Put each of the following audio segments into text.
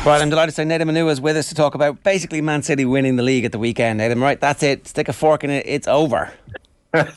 Right, I'm delighted to say Nedum Onuoha is with us to talk about basically Man City winning the league at the weekend. Nedum, right, that's it. Stick a fork in it. It's over. It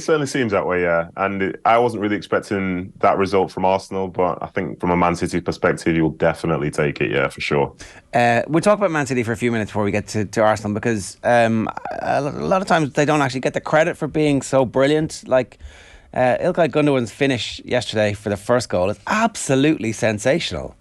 certainly seems that way, yeah. I wasn't really expecting that result from Arsenal, but I think from a Man City perspective, you'll definitely take it, yeah, for sure. We'll talk about Man City for a few minutes before we get to Arsenal, because a lot of times they don't actually get the credit for being so brilliant. Like Ilkay Gundogan's finish yesterday for the first goal is absolutely sensational.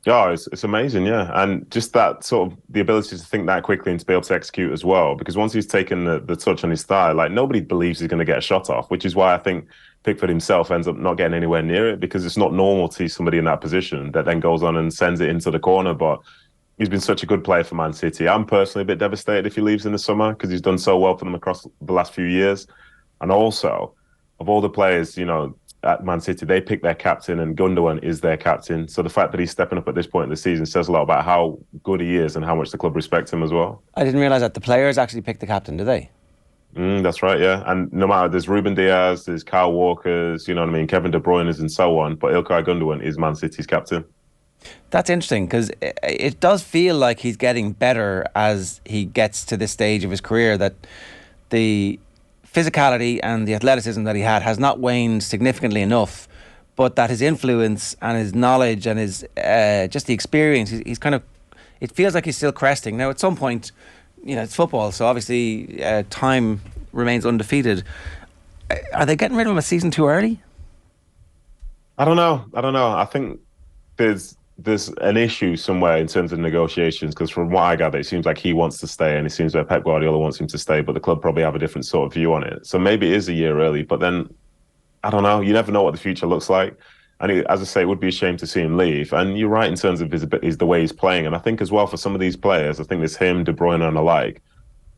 Yeah, it's amazing, yeah. And just that sort of the ability to think that quickly and to be able to execute as well. Because once he's taken the touch on his thigh, like nobody believes he's going to get a shot off, which is why I think Pickford himself ends up not getting anywhere near it, because it's not normal to see somebody in that position that then goes on and sends it into the corner. But he's been such a good player for Man City. I'm personally a bit devastated if he leaves in the summer because he's done so well for them across the last few years. And also, of all the players, at Man City, they pick their captain and Gundogan is their captain. So the fact that he's stepping up at this point in the season says a lot about how good he is and how much the club respects him as well. I didn't realise that the players actually picked the captain, do they? That's right, yeah. And no matter, there's Ruben Diaz, there's Kyle Walker's, you know what I mean, Kevin De Bruyne's and so on, but Ilkay Gundogan is Man City's captain. That's interesting, because it does feel like he's getting better as he gets to this stage of his career, that the physicality and the athleticism that he had has not waned significantly enough, but that his influence and his knowledge and his just the experience, he's kind of, it feels like he's still cresting. Now, at some point, it's football, so obviously time remains undefeated. Are they getting rid of him a season too early? I don't know. I think there's an issue somewhere in terms of negotiations, because from what I gather, it seems like he wants to stay and it seems like Pep Guardiola wants him to stay, but the club probably have a different sort of view on it. So maybe it is a year early, but then I don't know. You never know what the future looks like. And as I say, it would be a shame to see him leave. And you're right in terms of the way he's playing. And I think as well for some of these players, I think there's him, De Bruyne and the like,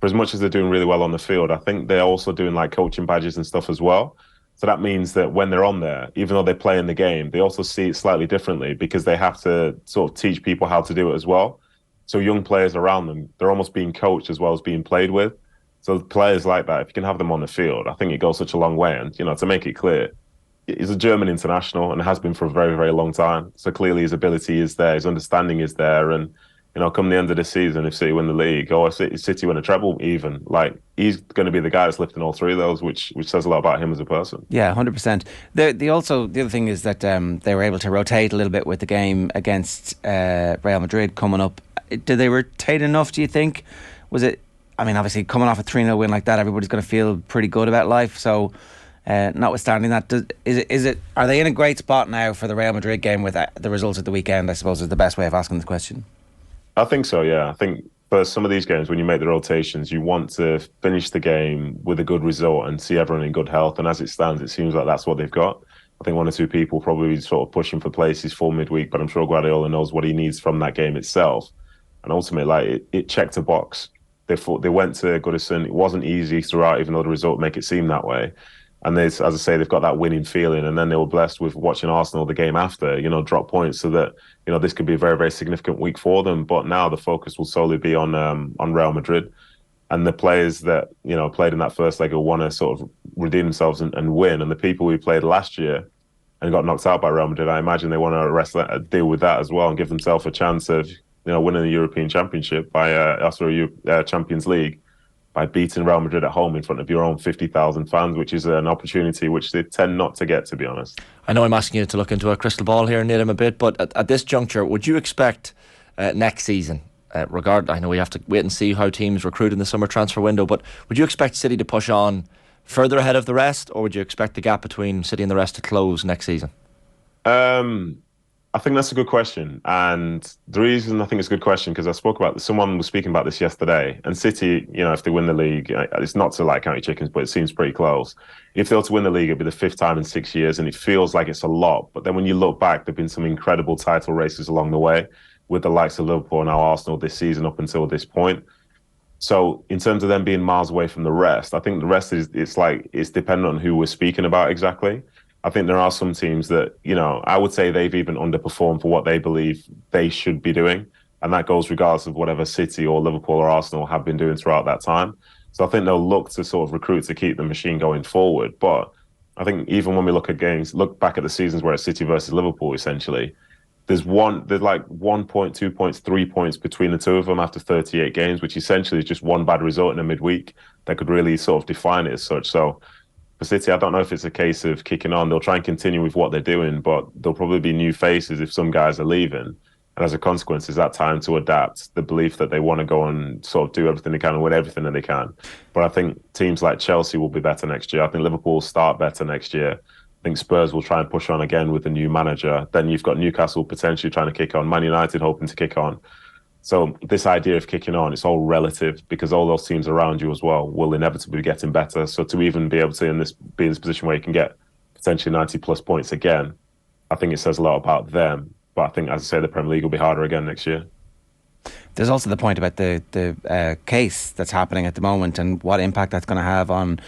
for as much as they're doing really well on the field, I think they're also doing like coaching badges and stuff as well. So that means that when they're on there, even though they play in the game, they also see it slightly differently because they have to sort of teach people how to do it as well. So young players around them, they're almost being coached as well as being played with. So players like that, if you can have them on the field, I think it goes such a long way. And, to make it clear, he's a German international and has been for a very, very long time. So clearly his ability is there, his understanding is there. And, come the end of the season, if City win the league or if City win a treble even, like he's going to be the guy that's lifting all three of those, which says a lot about him as a person. Yeah, 100%. The other thing is that they were able to rotate a little bit with the game against Real Madrid coming up. Did they rotate enough, do you think? Was it, obviously coming off a 3-0 win like that, everybody's going to feel pretty good about life. So notwithstanding that, are they in a great spot now for the Real Madrid game with the results at the weekend, I suppose is the best way of asking the question? I think so, yeah. I think for some of these games, when you make the rotations, you want to finish the game with a good result and see everyone in good health. And as it stands, it seems like that's what they've got. I think one or two people probably sort of pushing for places for midweek, but I'm sure Guardiola knows what he needs from that game itself. And ultimately, it checked a box. They went to Goodison. It wasn't easy throughout, even though the result make it seem that way. And as I say, they've got that winning feeling. And then they were blessed with watching Arsenal the game after, drop points so that, this could be a very, very significant week for them. But now the focus will solely be on Real Madrid. And the players that, played in that first leg will want to sort of redeem themselves and win. And the people who played last year and got knocked out by Real Madrid, I imagine they want to deal with that as well and give themselves a chance of, winning the European Championship Champions League, by beating Real Madrid at home in front of your own 50,000 fans, which is an opportunity which they tend not to get, to be honest. I know I'm asking you to look into a crystal ball here, Nedum, a bit, but at this juncture, would you expect next season, I know we have to wait and see how teams recruit in the summer transfer window, but would you expect City to push on further ahead of the rest, or would you expect the gap between City and the rest to close next season? I think that's a good question. And the reason I think it's a good question, because someone was speaking about this yesterday, and City, if they win the league, it's not to count your chickens, but it seems pretty close. If they were to win the league, it'd be the 5th time in 6 years, and it feels like it's a lot. But then when you look back, there've been some incredible title races along the way with the likes of Liverpool and now Arsenal this season up until this point. So in terms of them being miles away from the rest, I think the rest it's dependent on who we're speaking about exactly. I think there are some teams that, I would say they've even underperformed for what they believe they should be doing. And that goes regardless of whatever City or Liverpool or Arsenal have been doing throughout that time. So I think they'll look to sort of recruit to keep the machine going forward. But I think even when we look back at the seasons where it's City versus Liverpool, essentially, there's like 1 point, 2 points, 3 points between the two of them after 38 games, which essentially is just one bad result in a midweek that could really sort of define it as such. So for City, I don't know if it's a case of kicking on. They'll try and continue with what they're doing, but there'll probably be new faces if some guys are leaving. And as a consequence, is that time to adapt, the belief that they want to go and sort of do everything they can and win everything that they can. But I think teams like Chelsea will be better next year. I think Liverpool will start better next year. I think Spurs will try and push on again with the new manager. Then you've got Newcastle potentially trying to kick on, Man United hoping to kick on. So this idea of kicking on, it's all relative because all those teams around you as well will inevitably be getting better. So to even be able to be in this position where you can get potentially 90 plus points again, I think it says a lot about them. But I think, as I say, the Premier League will be harder again next year. There's also the point about the case that's happening at the moment and what impact that's going to have on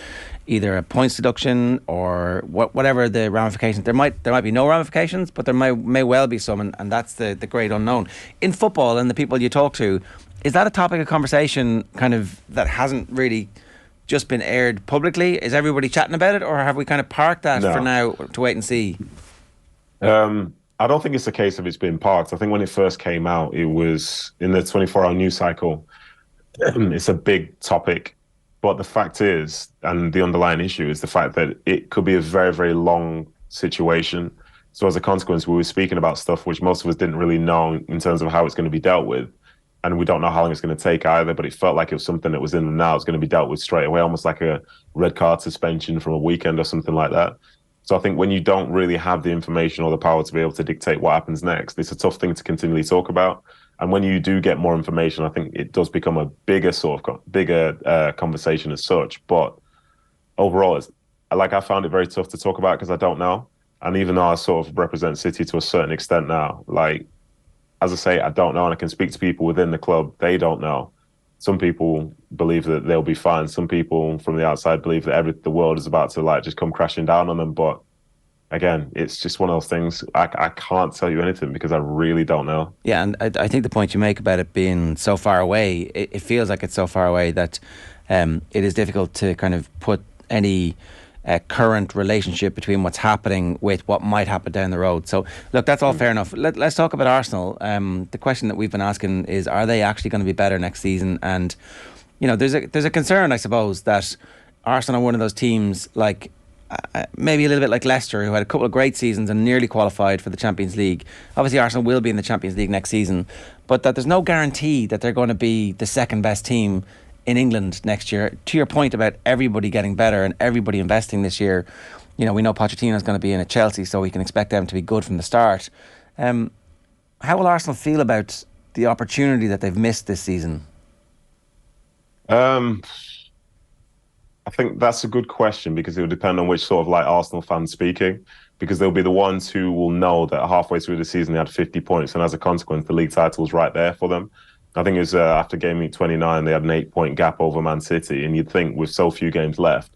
either a points deduction or whatever the ramifications. There might be no ramifications, but there may well be some, and that's the great unknown. In football and the people you talk to, is that a topic of conversation kind of that hasn't really just been aired publicly? Is everybody chatting about it, or have we kind of parked that for now to wait and see? I don't think it's a case of it's been parked. I think when it first came out, it was in the 24-hour news cycle. It's a big topic. But the fact is, and the underlying issue is the fact that it could be a very, very long situation. So as a consequence, we were speaking about stuff which most of us didn't really know in terms of how it's going to be dealt with. And we don't know how long it's going to take either, but it felt like it was something that was in the now. It's going to be dealt with straight away, almost like a red card suspension from a weekend or something like that. So I think when you don't really have the information or the power to be able to dictate what happens next, it's a tough thing to continually talk about. And when you do get more information, I think it does become a bigger conversation as such. But overall, I found it very tough to talk about because I don't know. And even though I sort of represent City to a certain extent now, like, as I say, I don't know. And I can speak to people within the club. They don't know. Some people believe that they'll be fine. Some people from the outside believe that the world is about to just come crashing down on them. But again, it's just one of those things. I can't tell you anything because I really don't know. Yeah, and I think the point you make about it being so far away, it feels like it's so far away that it is difficult to kind of put any current relationship between what's happening with what might happen down the road. So, look, that's all fair enough. Let's talk about Arsenal. The question that we've been asking is, are they actually going to be better next season? And, you know, there's a concern, I suppose, that Arsenal are one of those teams like maybe a little bit like Leicester, who had a couple of great seasons and nearly qualified for the Champions League. Obviously, Arsenal will be in the Champions League next season, but that there's no guarantee that they're going to be the second best team in England next year. To your point about everybody getting better and everybody investing this year, you know, we know Pochettino's going to be in at Chelsea, so we can expect them to be good from the start. How will Arsenal feel about the opportunity that they've missed this season? I think that's a good question because it will depend on which sort of Arsenal fans speaking, because there'll be the ones who will know that halfway through the season they had 50 points and as a consequence the league title was right there for them. I think it was after game week 29 they had an 8-point gap over Man City, and you'd think with so few games left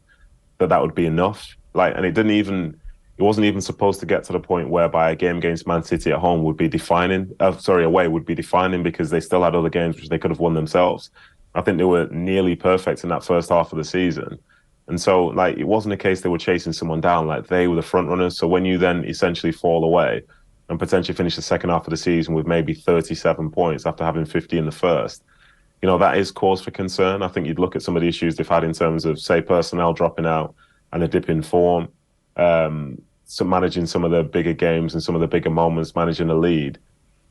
that would be enough. And it wasn't even supposed to get to the point whereby a game against Man City at home would be defining. Away would be defining, because they still had other games which they could have won themselves. I think they were nearly perfect in that first half of the season. And so, it wasn't a case they were chasing someone down. They were the front runners. So when you then essentially fall away and potentially finish the second half of the season with maybe 37 points after having 50 in the first, that is cause for concern. I think you'd look at some of the issues they've had in terms of, say, personnel dropping out and a dip in form, so managing some of the bigger games and some of the bigger moments, managing a lead.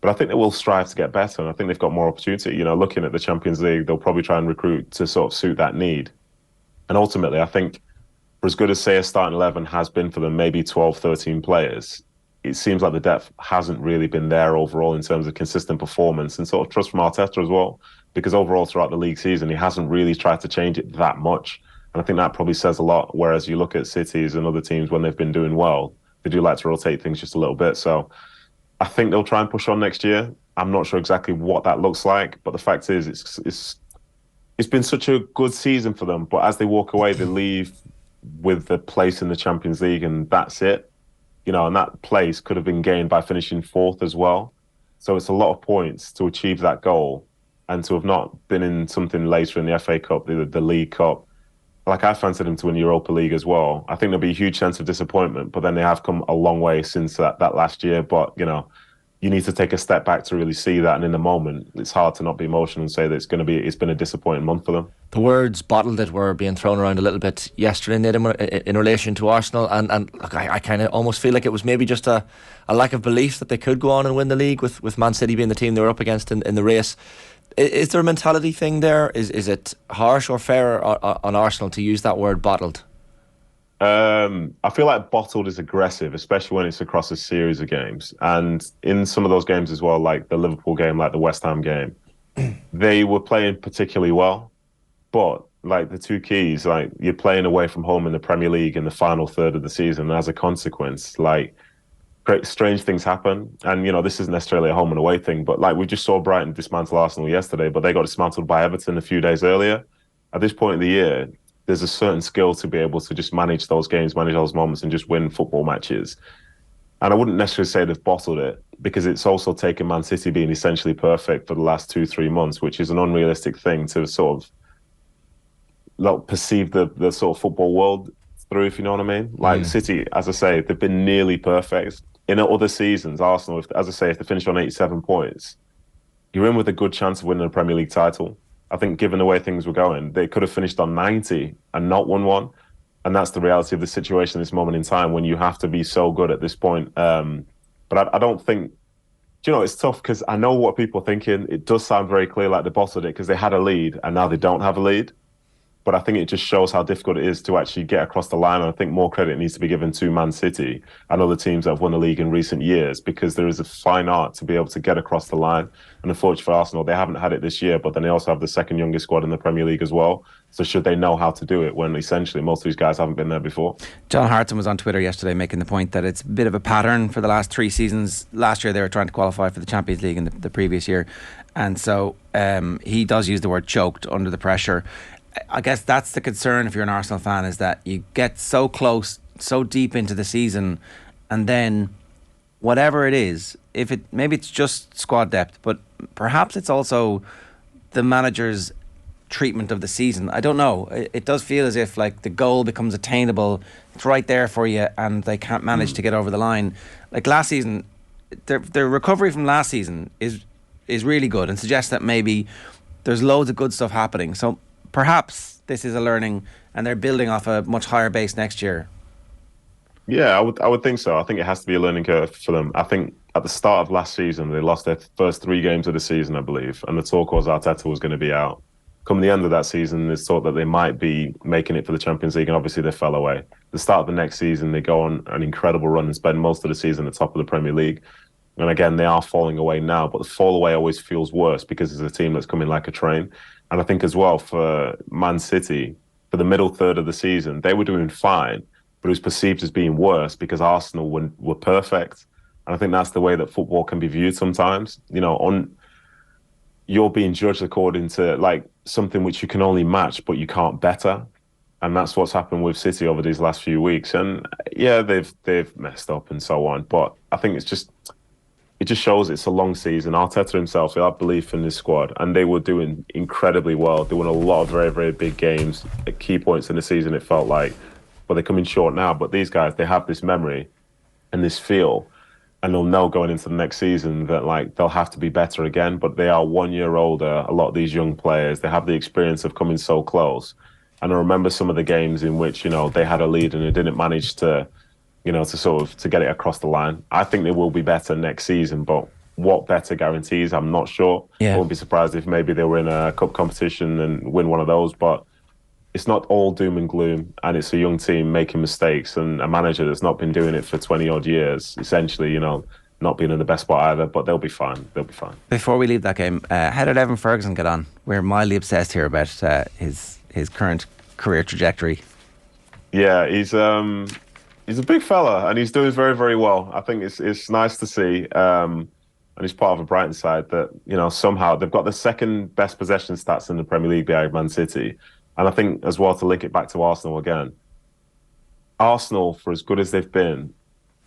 But I think they will strive to get better, and I think they've got more opportunity. Looking at the Champions League, they'll probably try and recruit to sort of suit that need. And ultimately, I think for as good as, say, a starting 11 has been for them, maybe 12, 13 players, it seems like the depth hasn't really been there overall in terms of consistent performance and sort of trust from Arteta as well, because overall throughout the league season, he hasn't really tried to change it that much. And I think that probably says a lot, whereas you look at Cities and other teams when they've been doing well, they do like to rotate things just a little bit. So I think they'll try and push on next year. I'm not sure exactly what that looks like, but the fact is it's been such a good season for them. But as they walk away, they leave with the place in the Champions League, and that's it. And that place could have been gained by finishing fourth as well. So it's a lot of points to achieve that goal, and to have not been in something later in the FA Cup, the League Cup. I fancied them to win Europa League as well. I think there'll be a huge sense of disappointment, but then they have come a long way since that last year. But, you need to take a step back to really see that. And in the moment, it's hard to not be emotional and say that it's been a disappointing month for them. The words "bottled it" were being thrown around a little bit yesterday, Nedum, in relation to Arsenal, and look, I kind of almost feel like it was maybe just a lack of belief that they could go on and win the league with Man City being the team they were up against in the race. Is there a mentality thing there? Is it harsh or fair on Arsenal to use that word "bottled"? I feel like bottled is aggressive, especially when it's across a series of games. And in some of those games as well, like the Liverpool game, like the West Ham game, they were playing particularly well. But like the two keys, like you're playing away from home in the Premier League in the final third of the season. And as a consequence, like great strange things happen. And, you know, this isn't necessarily a home and away thing, but like we just saw Brighton dismantle Arsenal yesterday, but they got dismantled by Everton a few days earlier. At this point in the year, there's a certain skill to be able to just manage those games, manage those moments, and just win football matches. And I wouldn't necessarily say they've bottled it, because it's also taken Man City being essentially perfect for the last 2-3 months, which is an unrealistic thing to sort of like perceive the sort of football world through, if you know what I mean. Like City, as I say, they've been nearly perfect. In other seasons, Arsenal, as I say, if they finish on 87 points, you're in with a good chance of winning a Premier League title. I think given the way things were going, they could have finished on 90 and not won one. And that's the reality of the situation at this moment in time, when you have to be so good at this point. But I don't think, you know, it's tough because I know what people are thinking. It does sound very clear like they bottled it because they had a lead and now they don't have a lead. But I think it just shows how difficult it is to actually get across the line. And I think more credit needs to be given to Man City and other teams that have won the league in recent years, because there is a fine art to be able to get across the line. And unfortunately for Arsenal, they haven't had it this year, but then they also have the second youngest squad in the Premier League as well. So should they know how to do it when essentially most of these guys haven't been there before? John Hartson was on Twitter yesterday making the point that it's a bit of a pattern for the last 3 seasons. Last year they were trying to qualify for the Champions League in the previous year. And so he does use the word choked under the pressure. I guess that's the concern if you're an Arsenal fan, is that you get so close, so deep into the season, and then whatever it is, maybe it's just squad depth, but perhaps it's also the manager's treatment of the season. I don't know. It does feel as if like the goal becomes attainable. It's right there for you, and they can't manage to get over the line. Like last season, their recovery from last season is really good and suggests that maybe there's loads of good stuff happening. So perhaps this is a learning and they're building off a much higher base next year. Yeah, I would think so. I think it has to be a learning curve for them. I think at the start of last season, they lost their first 3 games of the season, I believe, and the talk was Arteta was going to be out. Come the end of that season, there's thought that they might be making it for the Champions League, and obviously they fell away. The start of the next season, they go on an incredible run and spend most of the season at the top of the Premier League. And again, they are falling away now, but the fall away always feels worse because it's a team that's coming like a train. And I think as well for Man City, for the middle third of the season, they were doing fine, but it was perceived as being worse because Arsenal were perfect. And I think that's the way that football can be viewed sometimes. You know, you're being judged according to like something which you can only match, but you can't better. And that's what's happened with City over these last few weeks. And yeah, they've messed up and so on. But I think it just shows it's a long season. Arteta himself, he had belief in this squad, and they were doing incredibly well. They won a lot of very, very big games at key points in the season, it felt like. But they're coming short now. But these guys, they have this memory and this feel, and they'll know going into the next season that like they'll have to be better again. But they are 1 year older, a lot of these young players. They have the experience of coming so close. And I remember some of the games in which, you know, they had a lead and they didn't manage to, you know, to get it across the line. I think they will be better next season, but what better guarantees? I'm not sure. Yeah. I wouldn't be surprised if maybe they were in a cup competition and win one of those, but it's not all doom and gloom, and it's a young team making mistakes and a manager that's not been doing it for 20 odd years, essentially, you know, not being in the best spot either, but they'll be fine. They'll be fine. Before we leave that game, how did Evan Ferguson get on? We're mildly obsessed here about his current career trajectory. Yeah, he's a big fella and he's doing very, very well. I think it's nice to see. And he's part of a Brighton side that, you know, somehow they've got the second best possession stats in the Premier League behind Man City. And I think as well, to link it back to Arsenal again, Arsenal, for as good as they've been,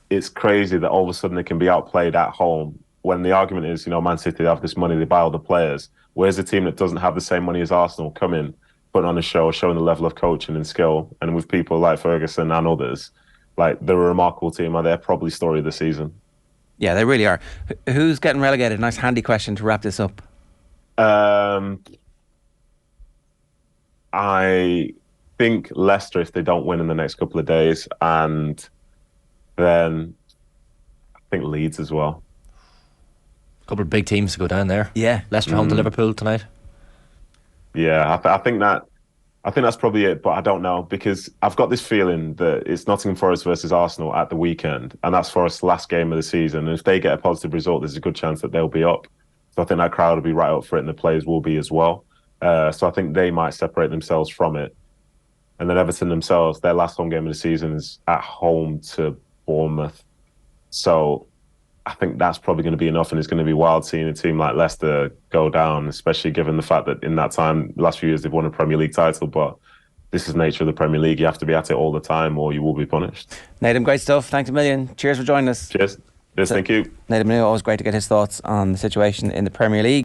it's crazy that all of a sudden they can be outplayed at home when the argument is, you know, Man City, they have this money, they buy all the players. Where's a team that doesn't have the same money as Arsenal come in, putting on a show, showing the level of coaching and skill, and with people like Ferguson and others, like they're a remarkable team and they're probably story of the season. Yeah, they really are. Who's getting relegated? Nice handy question to wrap this up. I think Leicester, if they don't win in the next couple of days, and then I think Leeds as well. A couple of big teams to go down there. Yeah. Leicester home to Liverpool tonight. Yeah, I think that's probably it, but I don't know, because I've got this feeling that it's Nottingham Forest versus Arsenal at the weekend, and that's Forest's last game of the season. And if they get a positive result, there's a good chance that they'll be up. So I think that crowd will be right up for it, and the players will be as well. So I think they might separate themselves from it. And then Everton themselves, their last home game of the season is at home to Bournemouth. So I think that's probably going to be enough, and it's going to be wild seeing a team like Leicester go down, especially given the fact that in that time, the last few years, they've won a Premier League title. But this is the nature of the Premier League. You have to be at it all the time or you will be punished. Nedum, great stuff. Thanks a million. Cheers for joining us. Cheers. Thank you. Nedum Onuoha, always great to get his thoughts on the situation in the Premier League.